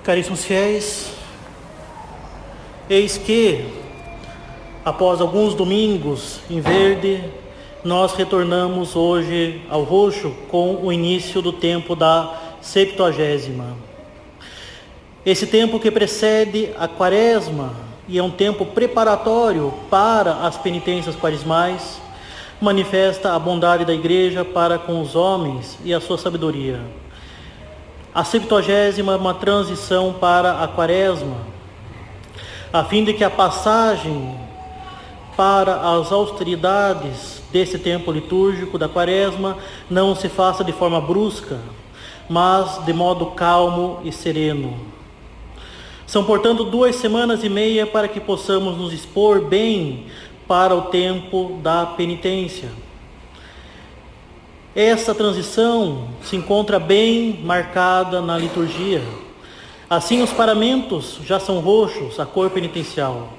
Caríssimos fiéis, eis que, após alguns domingos em verde, nós retornamos hoje ao roxo com o início do tempo da Septuagésima. Esse tempo que precede a Quaresma e é um tempo preparatório para as penitências quaresmais, manifesta a bondade da Igreja para com os homens e a sua sabedoria. A Septuagésima é uma transição para a Quaresma, a fim de que a passagem para as austeridades desse tempo litúrgico da Quaresma não se faça de forma brusca, mas de modo calmo e sereno. São, portanto, 2 semanas e meia para que possamos nos expor bem para o tempo da penitência. Essa transição se encontra bem marcada na liturgia. Assim, os paramentos já são roxos, a cor penitencial.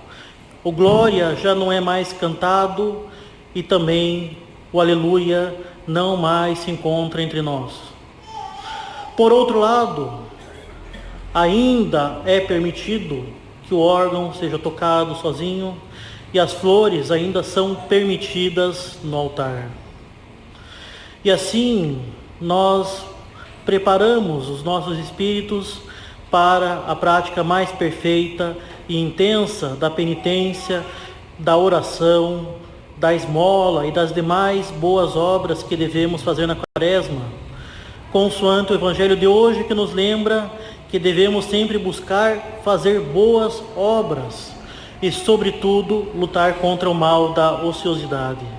O glória já não é mais cantado e também o aleluia não mais se encontra entre nós. Por outro lado, ainda é permitido que o órgão seja tocado sozinho e as flores ainda são permitidas no altar. E assim, nós preparamos os nossos espíritos para a prática mais perfeita e intensa da penitência, da oração, da esmola e das demais boas obras que devemos fazer na Quaresma, consoante o Evangelho de hoje, que nos lembra que devemos sempre buscar fazer boas obras e, sobretudo, lutar contra o mal da ociosidade.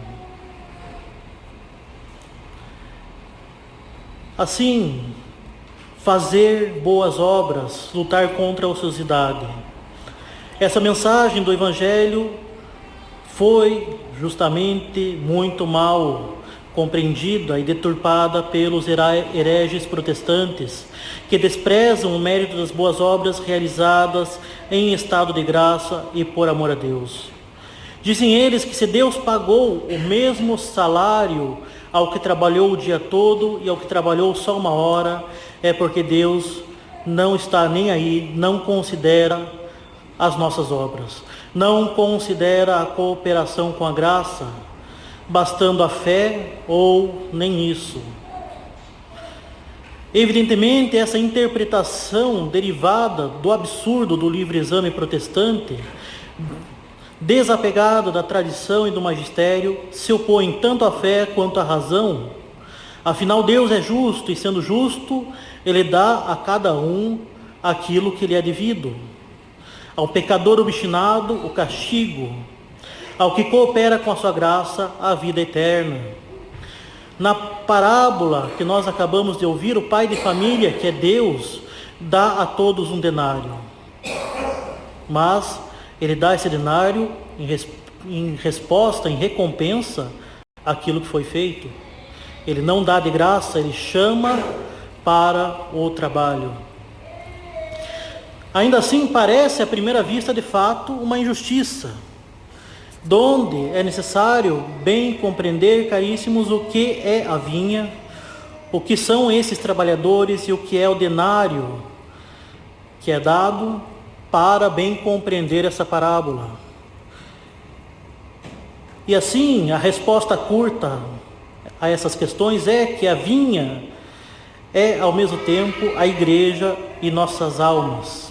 Assim, fazer boas obras, lutar contra a ociosidade. Essa mensagem do Evangelho foi justamente muito mal compreendida e deturpada pelos hereges protestantes, que desprezam o mérito das boas obras realizadas em estado de graça e por amor a Deus. Dizem eles que se Deus pagou o mesmo salário ao que trabalhou o dia todo e ao que trabalhou só 1 hora, é porque Deus não está nem aí, não considera as nossas obras, não considera a cooperação com a graça, bastando a fé ou nem isso. Evidentemente, essa interpretação derivada do absurdo do livre exame protestante, desapegado da tradição e do magistério, se opõe tanto à fé quanto à razão. Afinal, Deus é justo, e sendo justo, Ele dá a cada um aquilo que lhe é devido. Ao pecador obstinado, o castigo; ao que coopera com a sua graça, a vida eterna. Na parábola que nós acabamos de ouvir, o pai de família, que é Deus, dá a todos um denário. Mas Ele dá esse denário em resposta, em recompensa àquilo que foi feito. Ele não dá de graça, Ele chama para o trabalho. Ainda assim, parece à primeira vista, de fato, uma injustiça, donde é necessário bem compreender, caríssimos, o que é a vinha, o que são esses trabalhadores e o que é o denário que é dado, para bem compreender essa parábola. E assim, a resposta curta a essas questões é que a vinha é, ao mesmo tempo, a Igreja e nossas almas.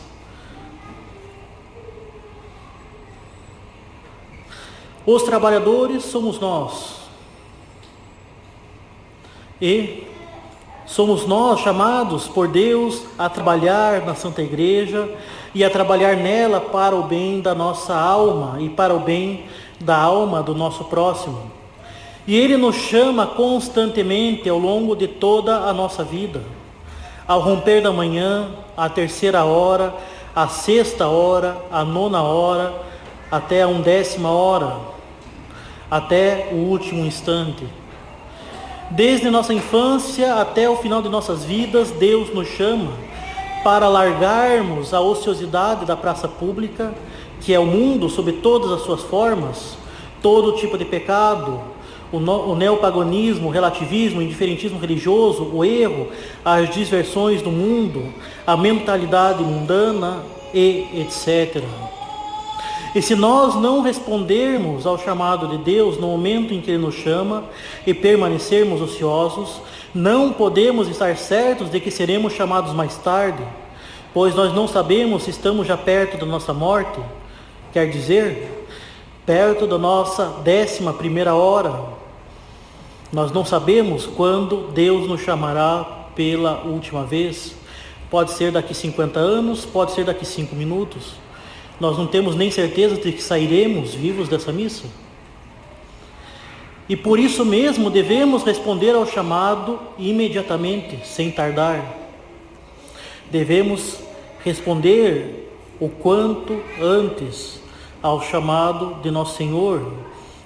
Os trabalhadores somos nós. E somos nós chamados por Deus a trabalhar na Santa Igreja e a trabalhar nela para o bem da nossa alma e para o bem da alma do nosso próximo. E Ele nos chama constantemente ao longo de toda a nossa vida. Ao romper da manhã, à 3ª hora, à 6ª hora, à 9ª hora, até a 11ª hora, até o último instante. Desde nossa infância até o final de nossas vidas, Deus nos chama para largarmos a ociosidade da praça pública, que é o mundo sob todas as suas formas, todo tipo de pecado, o neopaganismo, o relativismo, o indiferentismo religioso, o erro, as disversões do mundo, a mentalidade mundana e etc. E se nós não respondermos ao chamado de Deus no momento em que Ele nos chama e permanecermos ociosos, não podemos estar certos de que seremos chamados mais tarde, pois nós não sabemos se estamos já perto da nossa morte, quer dizer, perto da nossa 11ª hora. Nós não sabemos quando Deus nos chamará pela última vez. Pode ser daqui 50 anos, pode ser daqui 5 minutos. Nós não temos nem certeza de que sairemos vivos dessa missa. E por isso mesmo devemos responder ao chamado imediatamente, sem tardar. Devemos responder o quanto antes ao chamado de nosso Senhor,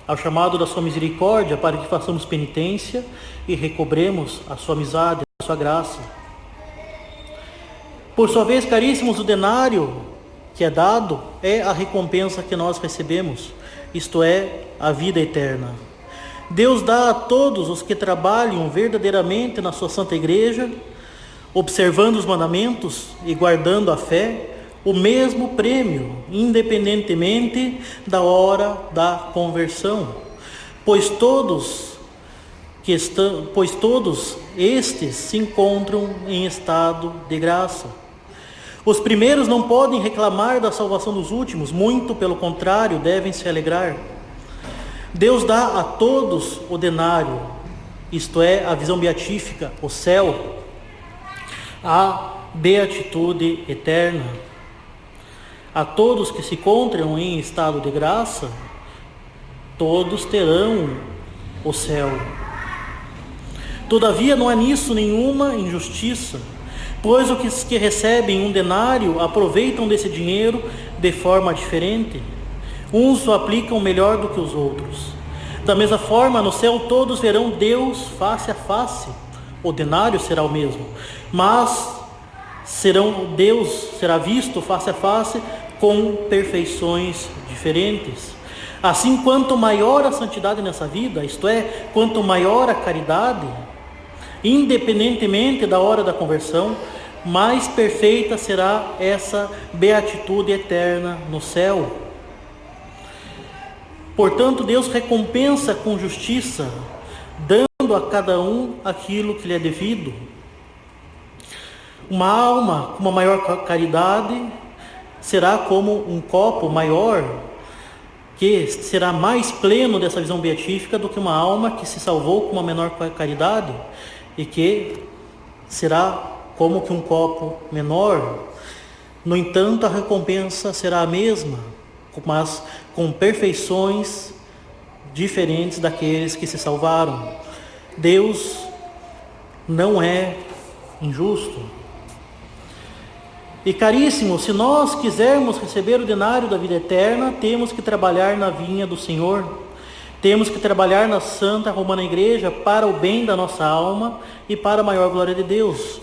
ao chamado da sua misericórdia, para que façamos penitência e recobremos a sua amizade, a sua graça. Por sua vez, caríssimos, o denário que é dado é a recompensa que nós recebemos, isto é, a vida eterna. Deus dá a todos os que trabalham verdadeiramente na sua Santa Igreja, observando os mandamentos e guardando a fé, o mesmo prêmio, independentemente da hora da conversão, pois todos estes se encontram em estado de graça. Os primeiros não podem reclamar da salvação dos últimos, muito pelo contrário, devem se alegrar. Deus dá a todos o denário, isto é, a visão beatífica, o céu, a beatitude eterna. A todos que se encontram em estado de graça, todos terão o céu. Todavia não há nisso nenhuma injustiça, pois os que recebem um denário aproveitam desse dinheiro de forma diferente. Uns o aplicam melhor do que os outros. Da mesma forma, no céu todos verão Deus face a face. O denário será o mesmo, mas Deus será visto face a face com perfeições diferentes. Assim, quanto maior a santidade nessa vida, isto é, quanto maior a caridade, independentemente da hora da conversão, mais perfeita será essa beatitude eterna no céu. Portanto, Deus recompensa com justiça, dando a cada um aquilo que lhe é devido. Uma alma com uma maior caridade será como um copo maior, que será mais pleno dessa visão beatífica do que uma alma que se salvou com uma menor caridade e que será como que um copo menor. No entanto, a recompensa será a mesma, mas com perfeições diferentes daqueles que se salvaram. Deus não é injusto. E caríssimo, se nós quisermos receber o denário da vida eterna, temos que trabalhar na vinha do Senhor. Temos que trabalhar na Santa Romana Igreja para o bem da nossa alma e para a maior glória de Deus.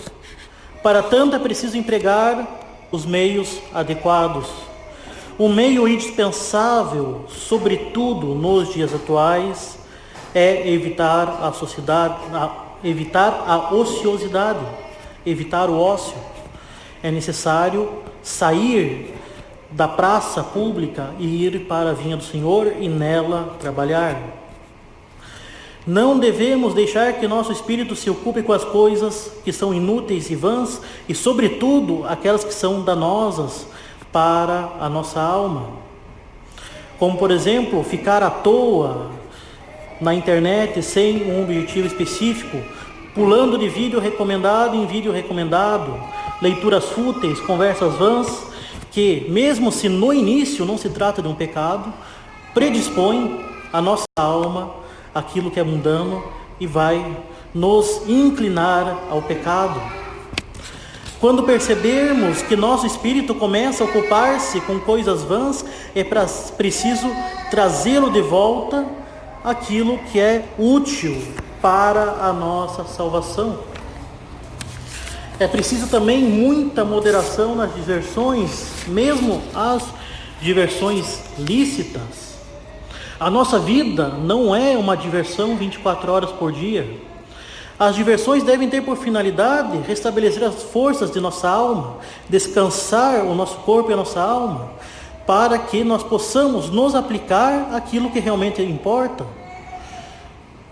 Para tanto é preciso empregar os meios adequados. Um meio indispensável, sobretudo nos dias atuais, é evitar a ociosidade, evitar o ócio. É necessário sair da praça pública e ir para a vinha do Senhor e nela trabalhar. Não devemos deixar que nosso espírito se ocupe com as coisas que são inúteis e vãs e, sobretudo, aquelas que são danosas para a nossa alma. Como, por exemplo, ficar à toa na internet sem um objetivo específico, pulando de vídeo recomendado em vídeo recomendado, leituras fúteis, conversas vãs, que, mesmo se no início não se trata de um pecado, predispõe a nossa alma àquilo que é mundano e vai nos inclinar ao pecado. Quando percebermos que nosso espírito começa a ocupar-se com coisas vãs, é preciso trazê-lo de volta àquilo que é útil para a nossa salvação. É preciso também muita moderação nas diversões, mesmo as diversões lícitas. A nossa vida não é uma diversão 24 horas por dia. As diversões devem ter por finalidade restabelecer as forças de nossa alma, descansar o nosso corpo e a nossa alma, para que nós possamos nos aplicar àquilo que realmente importa.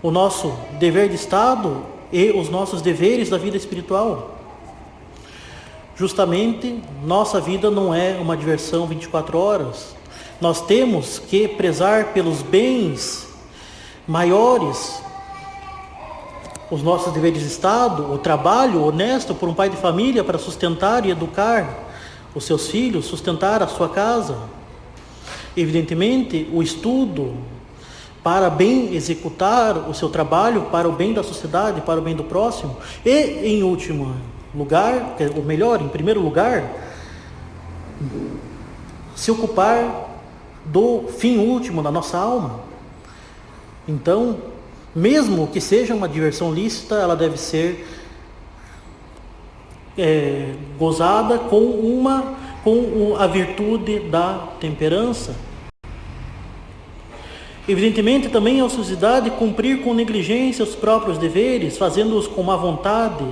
O nosso dever de Estado e os nossos deveres da vida espiritual. Justamente, nossa vida não é uma diversão 24 horas. Nós temos que prezar pelos bens maiores, os nossos deveres de Estado, o trabalho honesto por um pai de família para sustentar e educar os seus filhos, sustentar a sua casa. Evidentemente, o estudo para bem executar o seu trabalho, para o bem da sociedade, para o bem do próximo. E, em último lugar, ou melhor, em primeiro lugar, se ocupar do fim último da nossa alma. Então, mesmo que seja uma diversão lícita, ela deve ser gozada com a virtude da temperança. Evidentemente, também a ociosidade cumprir com negligência os próprios deveres, fazendo-os com má vontade,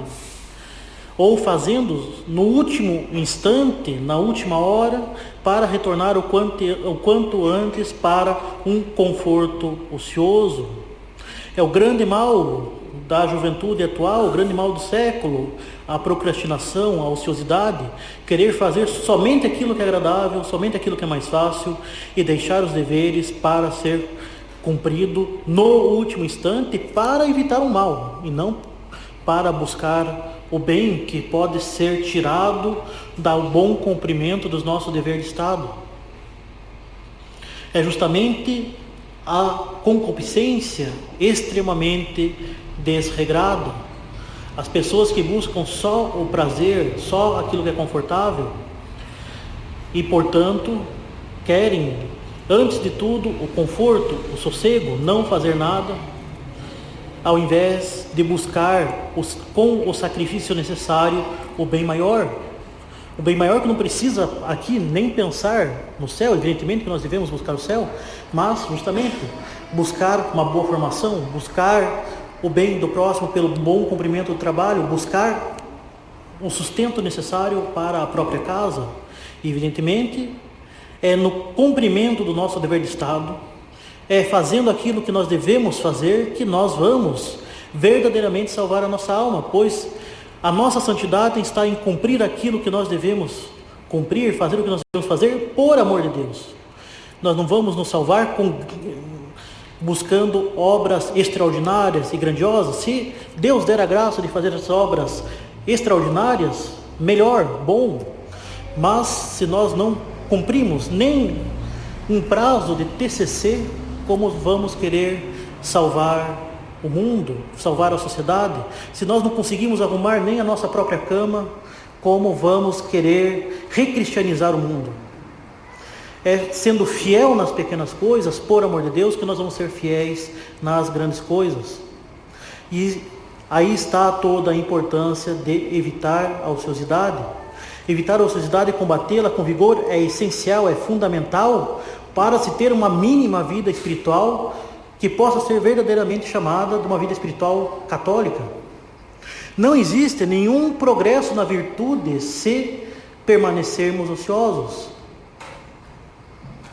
ou fazendo-os no último instante, na última hora, para retornar o quanto antes para um conforto ocioso. É o grande mal da juventude atual, o grande mal do século, a procrastinação, a ociosidade, querer fazer somente aquilo que é agradável, somente aquilo que é mais fácil e deixar os deveres para ser cumprido no último instante para evitar o mal e não para buscar o bem que pode ser tirado do bom cumprimento dos nossos deveres de Estado. É justamente a concupiscência extremamente desregrada. As pessoas que buscam só o prazer, só aquilo que é confortável e, portanto, querem, antes de tudo, o conforto, o sossego, não fazer nada, ao invés de buscar com o sacrifício necessário o bem maior. O bem maior que não precisa aqui nem pensar no céu, evidentemente que nós devemos buscar o céu, mas justamente buscar uma boa formação, buscar o bem do próximo pelo bom cumprimento do trabalho, buscar o sustento necessário para a própria casa. E, evidentemente, é no cumprimento do nosso dever de Estado, é fazendo aquilo que nós devemos fazer, que nós vamos verdadeiramente salvar a nossa alma, pois a nossa santidade está em cumprir aquilo que nós devemos cumprir, fazer o que nós devemos fazer por amor de Deus. Nós não vamos nos salvar buscando obras extraordinárias e grandiosas. Se Deus der a graça de fazer essas obras extraordinárias, melhor, bom. Mas se nós não cumprimos nem um prazo de TCC, como vamos querer salvar o mundo, salvar a sociedade? Se nós não conseguimos arrumar nem a nossa própria cama, como vamos querer recristianizar o mundo? É sendo fiel nas pequenas coisas, por amor de Deus, que nós vamos ser fiéis nas grandes coisas. E aí está toda a importância de evitar a ociosidade. Evitar a ociosidade e combatê-la com vigor é essencial, é fundamental para se ter uma mínima vida espiritual que possa ser verdadeiramente chamada de uma vida espiritual católica. Não existe nenhum progresso na virtude se permanecermos ociosos.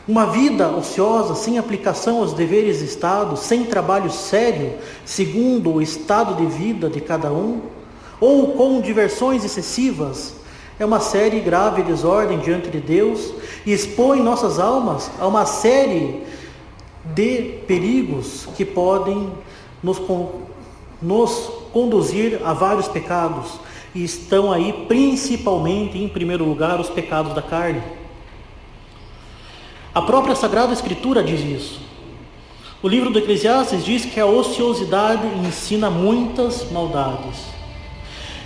Uma vida ociosa, sem aplicação aos deveres de Estado, sem trabalho sério, segundo o estado de vida de cada um, ou com diversões excessivas, é uma série grave desordem diante de Deus e expõe nossas almas a uma série de perigos que podem nos conduzir a vários pecados. E estão aí principalmente, em primeiro lugar, os pecados da carne. A própria Sagrada Escritura diz isso. O livro do Eclesiastes diz que a ociosidade ensina muitas maldades.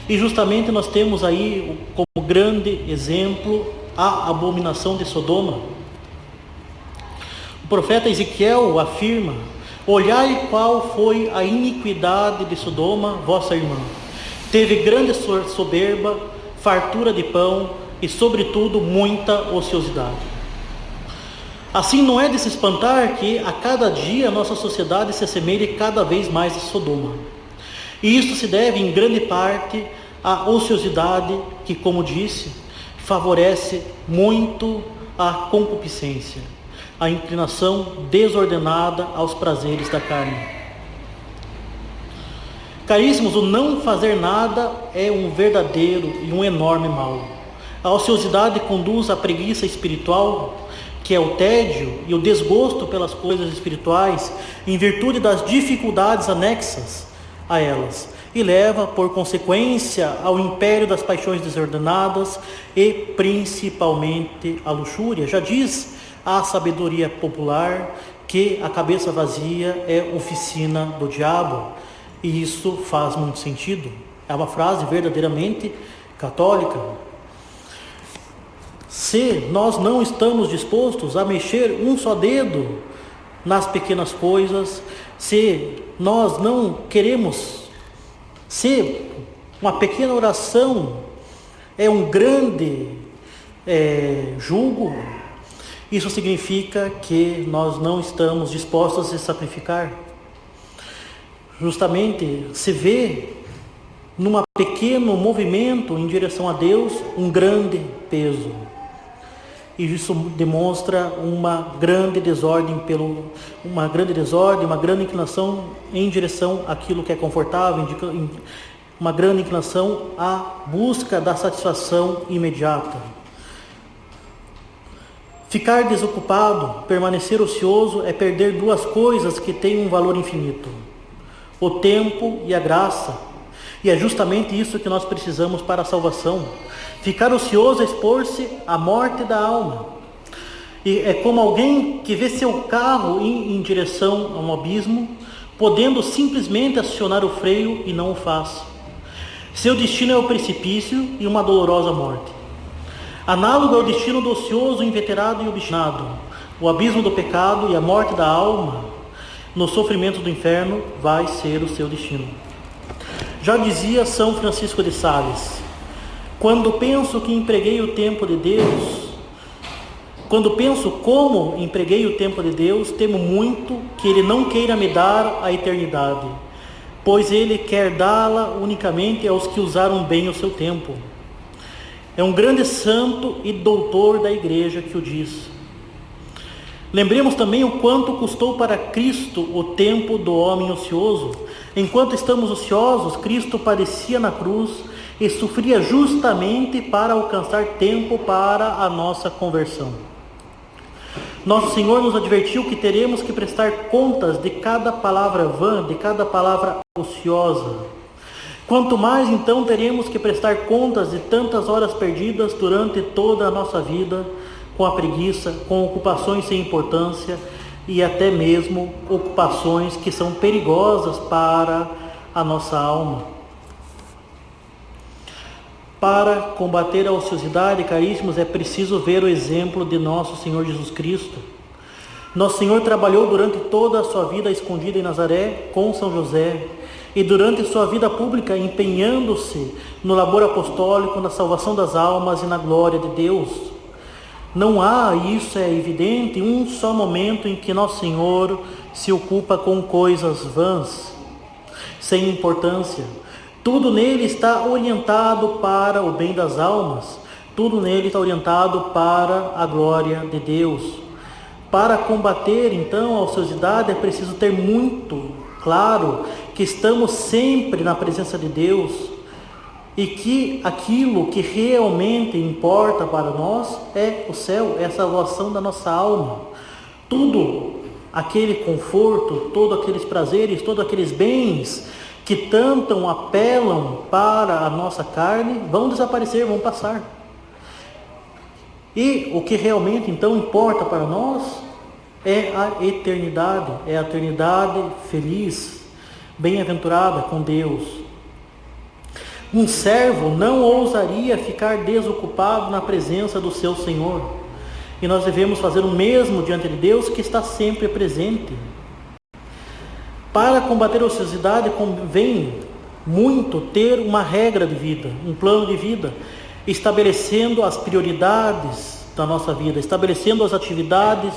E justamente nós temos aí como grande exemplo a abominação de Sodoma. O profeta Ezequiel afirma: olhai qual foi a iniquidade de Sodoma, vossa irmã. Teve grande soberba, fartura de pão e, sobretudo, muita ociosidade. Assim, não é de se espantar que a cada dia a nossa sociedade se assemelhe cada vez mais a Sodoma. E isto se deve em grande parte à ociosidade que, como disse, favorece muito a concupiscência, a inclinação desordenada aos prazeres da carne. Caríssimos, o não fazer nada é um verdadeiro e um enorme mal. A ociosidade conduz à preguiça espiritual, que é o tédio e o desgosto pelas coisas espirituais, em virtude das dificuldades anexas a elas, e leva, por consequência, ao império das paixões desordenadas e principalmente à luxúria. Já diz a sabedoria popular que a cabeça vazia é oficina do diabo, e isso faz muito sentido. É uma frase verdadeiramente católica. Se nós não estamos dispostos a mexer um só dedo nas pequenas coisas, se nós não queremos, se uma pequena oração é um grande jugo, isso significa que nós não estamos dispostos a se sacrificar. Justamente se vê num pequeno movimento em direção a Deus um grande peso. E isso demonstra uma grande desordem, uma grande inclinação em direção àquilo que é confortável, uma grande inclinação à busca da satisfação imediata. Ficar desocupado, permanecer ocioso é perder duas coisas que têm um valor infinito: o tempo e a graça. E é justamente isso que nós precisamos para a salvação. Ficar ocioso é expor-se à morte da alma. E é como alguém que vê seu carro em direção a um abismo, podendo simplesmente acionar o freio e não o faz. Seu destino é o precipício e uma dolorosa morte. Análogo ao destino do ocioso, inveterado e obstinado, o abismo do pecado e a morte da alma, no sofrimento do inferno, vai ser o seu destino. Já dizia São Francisco de Sales: quando penso que empreguei o tempo de Deus, quando penso como empreguei o tempo de Deus, temo muito que Ele não queira me dar a eternidade, pois Ele quer dá-la unicamente aos que usaram bem o seu tempo. É um grande santo e doutor da Igreja que o diz. Lembremos também o quanto custou para Cristo o tempo do homem ocioso. Enquanto estamos ociosos, Cristo padecia na cruz e sofria justamente para alcançar tempo para a nossa conversão. Nosso Senhor nos advertiu que teremos que prestar contas de cada palavra vã, de cada palavra ociosa. Quanto mais então teremos que prestar contas de tantas horas perdidas durante toda a nossa vida, com a preguiça, com ocupações sem importância e até mesmo ocupações que são perigosas para a nossa alma. Para combater a ociosidade, caríssimos, é preciso ver o exemplo de nosso Senhor Jesus Cristo. Nosso Senhor trabalhou durante toda a sua vida escondida em Nazaré com São José, e durante sua vida pública empenhando-se no labor apostólico, na salvação das almas e na glória de Deus. Não há, isso é evidente, um só momento em que Nosso Senhor se ocupa com coisas vãs, sem importância. Tudo nele está orientado para o bem das almas, tudo nele está orientado para a glória de Deus. Para combater, então, a ociosidade é preciso ter muito claro que estamos sempre na presença de Deus e que aquilo que realmente importa para nós é o céu, é a salvação da nossa alma. Tudo aquele conforto, todos aqueles prazeres, todos aqueles bens que tanto apelam para a nossa carne vão desaparecer, vão passar. E o que realmente então importa para nós é a eternidade feliz, bem-aventurada com Deus. Um servo não ousaria ficar desocupado na presença do seu Senhor. E nós devemos fazer o mesmo diante de Deus, que está sempre presente. Para combater a ociosidade convém muito ter uma regra de vida, um plano de vida, estabelecendo as prioridades da nossa vida, estabelecendo as atividades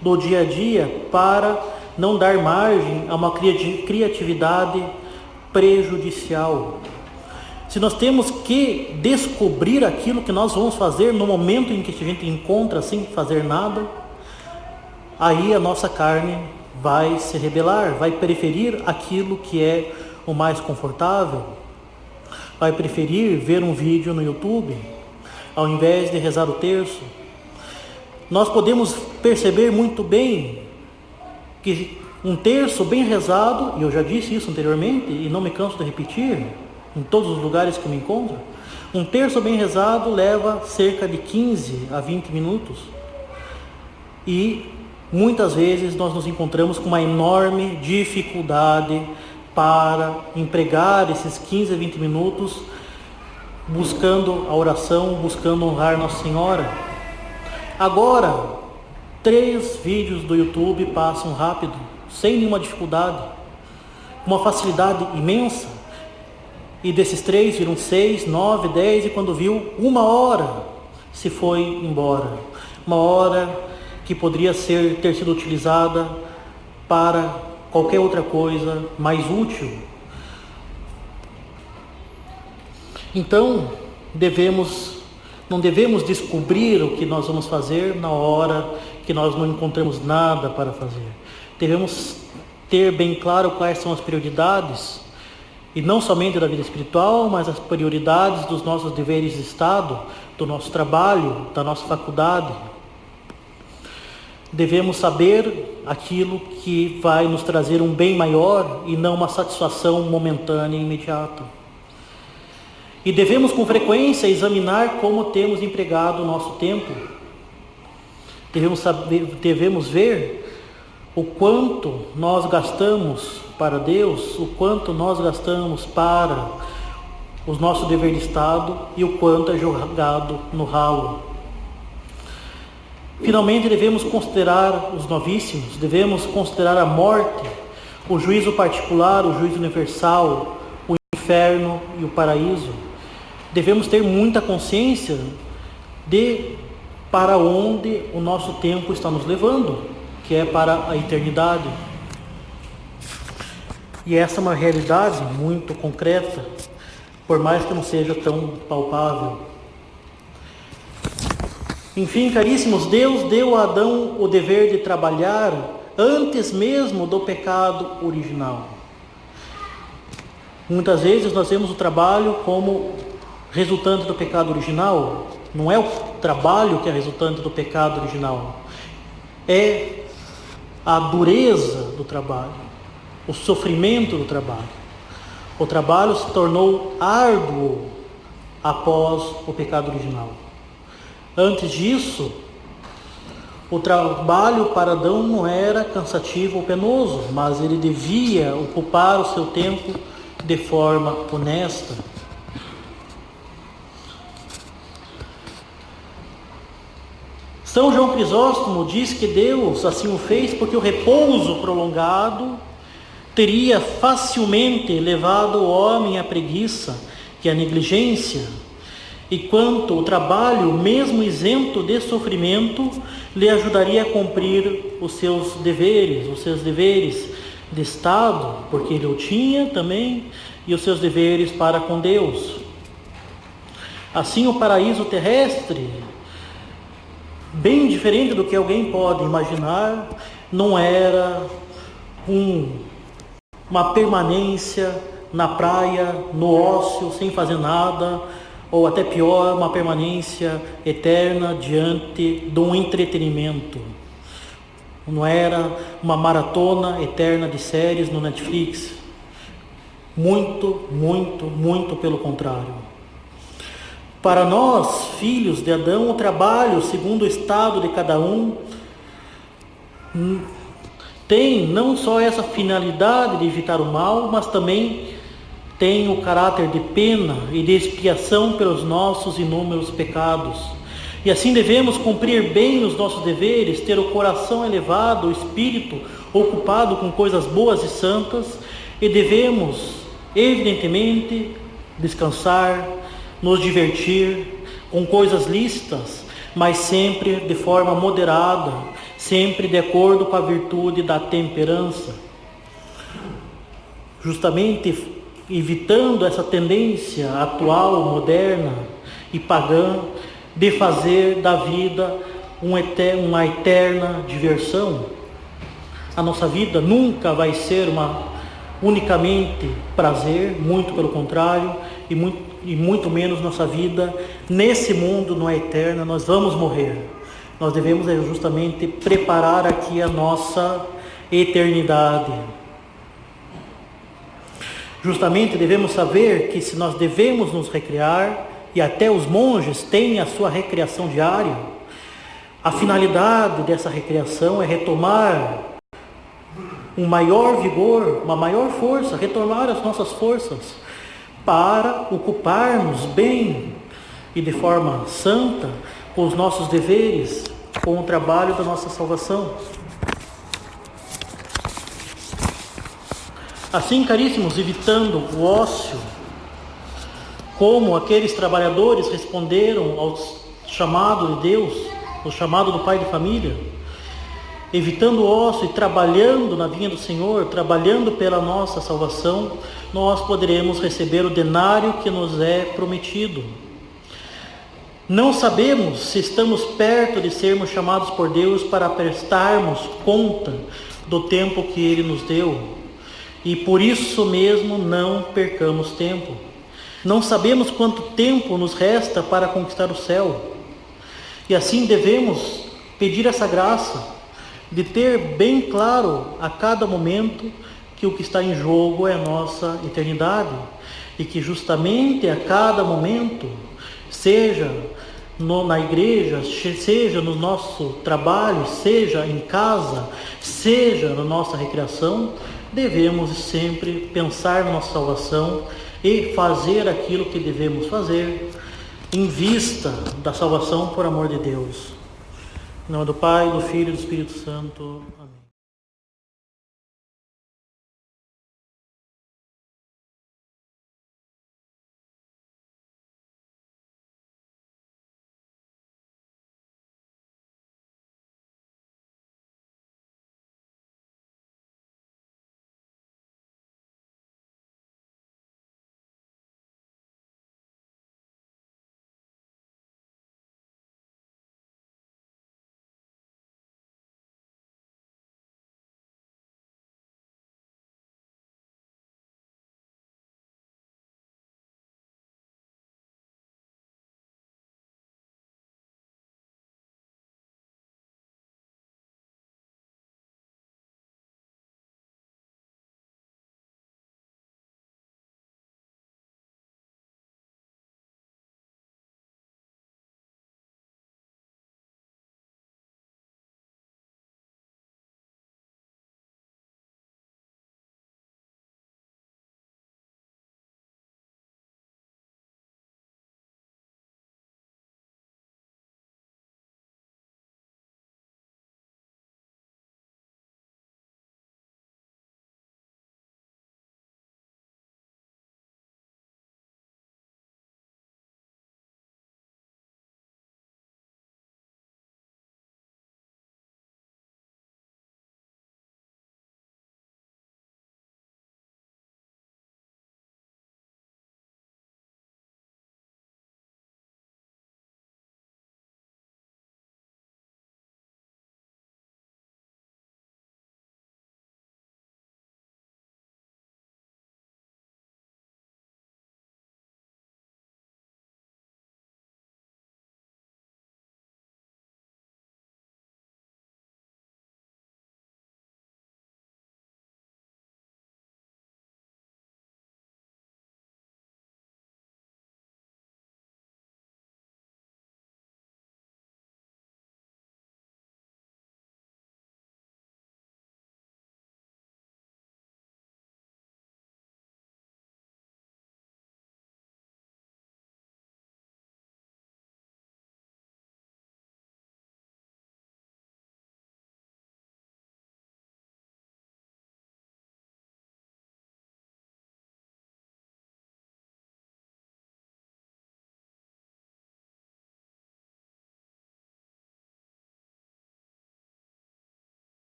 do dia a dia para não dar margem a uma criatividade prejudicial. Se nós temos que descobrir aquilo que nós vamos fazer no momento em que a gente encontra sem fazer nada, aí a nossa carne vai se rebelar, vai preferir aquilo que é o mais confortável, vai preferir ver um vídeo no YouTube ao invés de rezar o terço. Nós podemos perceber muito bem que um terço bem rezado, e eu já disse isso anteriormente e não me canso de repetir em todos os lugares que me encontro, um terço bem rezado leva cerca de 15 a 20 minutos. E muitas vezes nós nos encontramos com uma enorme dificuldade para empregar esses 15 a 20 minutos buscando a oração, buscando honrar Nossa Senhora. Agora, 3 vídeos do YouTube passam rápido, sem nenhuma dificuldade, com uma facilidade imensa. E desses 3 viram 6, 9, 10 e quando viu, 1 hora se foi embora. 1 hora que poderia ter sido utilizada para qualquer outra coisa mais útil. Então, não devemos descobrir o que nós vamos fazer na hora que nós não encontramos nada para fazer. Devemos ter bem claro quais são as prioridades, e não somente da vida espiritual, mas as prioridades dos nossos deveres de Estado, do nosso trabalho, da nossa faculdade. Devemos saber aquilo que vai nos trazer um bem maior e não uma satisfação momentânea e imediata. E devemos com frequência examinar como temos empregado o nosso tempo. Devemos ver o quanto nós gastamos para Deus, o quanto nós gastamos para o nosso dever de Estado e o quanto é jogado no ralo. Finalmente, devemos considerar os novíssimos, devemos considerar a morte, o juízo particular, o juízo universal, o inferno e o paraíso. Devemos ter muita consciência de para onde o nosso tempo está nos levando, que é para a eternidade. E essa é uma realidade muito concreta, por mais que não seja tão palpável. Enfim, caríssimos, Deus deu a Adão o dever de trabalhar antes mesmo do pecado original. Muitas vezes nós vemos o trabalho como resultante do pecado original. Não é o trabalho que é resultante do pecado original, é a dureza do trabalho, o sofrimento do trabalho. O trabalho se tornou árduo após o pecado original. Antes disso, o trabalho para Adão não era cansativo ou penoso, mas ele devia ocupar o seu tempo de forma honesta. São João Crisóstomo diz que Deus assim o fez porque o repouso prolongado teria facilmente levado o homem à preguiça e à negligência, e quanto o trabalho, mesmo isento de sofrimento, lhe ajudaria a cumprir os seus deveres de Estado, porque ele o tinha também, e os seus deveres para com Deus. Assim, o paraíso terrestre, bem diferente do que alguém pode imaginar, não era uma permanência na praia, no ócio, sem fazer nada, ou até pior, uma permanência eterna diante de um entretenimento. Não era uma maratona eterna de séries no Netflix. Muito, muito, muito pelo contrário. Para nós, filhos de Adão, o trabalho, segundo o estado de cada um, tem não só essa finalidade de evitar o mal, mas também tem o caráter de pena e de expiação pelos nossos inúmeros pecados. E assim devemos cumprir bem os nossos deveres, ter o coração elevado, o espírito ocupado com coisas boas e santas, e devemos, evidentemente, descansar, nos divertir com coisas lícitas, mas sempre de forma moderada, sempre de acordo com a virtude da temperança. Justamente evitando essa tendência atual, moderna e pagã de fazer da vida uma eterna diversão. A nossa vida nunca vai ser unicamente prazer, muito pelo contrário, e muito menos nossa vida nesse mundo não é eterna, nós vamos morrer. Nós devemos justamente preparar aqui a nossa eternidade. Justamente devemos saber que se nós devemos nos recrear, e até os monges têm a sua recreação diária, a finalidade dessa recreação é retomar um maior vigor, uma maior força, retomar as nossas forças para ocuparmos bem e de forma santa com os nossos deveres, com o trabalho da nossa salvação. Assim, caríssimos, evitando o ócio, como aqueles trabalhadores responderam ao chamado de Deus, ao chamado do Pai de família, evitando o ócio e trabalhando na vinha do Senhor, trabalhando pela nossa salvação, nós poderemos receber o denário que nos é prometido. Não sabemos se estamos perto de sermos chamados por Deus para prestarmos conta do tempo que Ele nos deu. E por isso mesmo não percamos tempo. Não sabemos quanto tempo nos resta para conquistar o céu. E assim devemos pedir essa graça de ter bem claro a cada momento que o que está em jogo é a nossa eternidade. E que justamente a cada momento, seja na igreja, seja no nosso trabalho, seja em casa, seja na nossa recreação, devemos sempre pensar na nossa salvação e fazer aquilo que devemos fazer em vista da salvação por amor de Deus. Em nome do Pai, do Filho e do Espírito Santo. Amém.